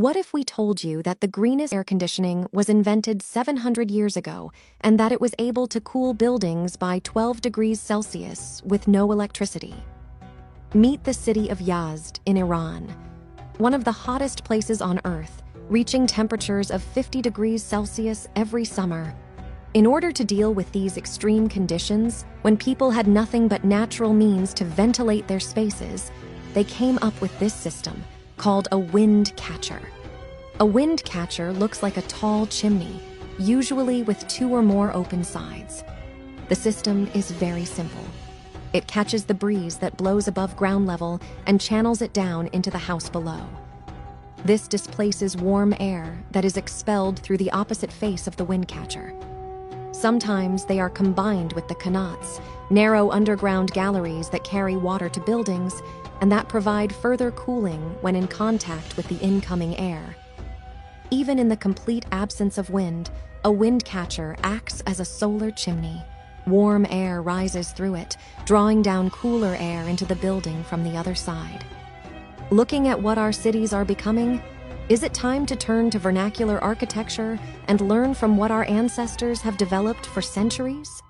What if we told you that the greenest air conditioning was invented 700 years ago and that it was able to cool buildings by 12 degrees Celsius with no electricity? Meet the city of Yazd in Iran, one of the hottest places on Earth, reaching temperatures of 50 degrees Celsius every summer. In order to deal with these extreme conditions, when people had nothing but natural means to ventilate their spaces, they came up with this system, called a wind catcher. A wind catcher looks like a tall chimney, usually with 2 or more open sides. The system is very simple. It catches the breeze that blows above ground level and channels it down into the house below. This displaces warm air that is expelled through the opposite face of the wind catcher. Sometimes they are combined with the qanats, narrow underground galleries that carry water to buildings and that provide further cooling when in contact with the incoming air. Even in the complete absence of wind, a wind catcher acts as a solar chimney. Warm air rises through it, drawing down cooler air into the building from the other side. Looking at what our cities are becoming, is it time to turn to vernacular architecture and learn from what our ancestors have developed for centuries?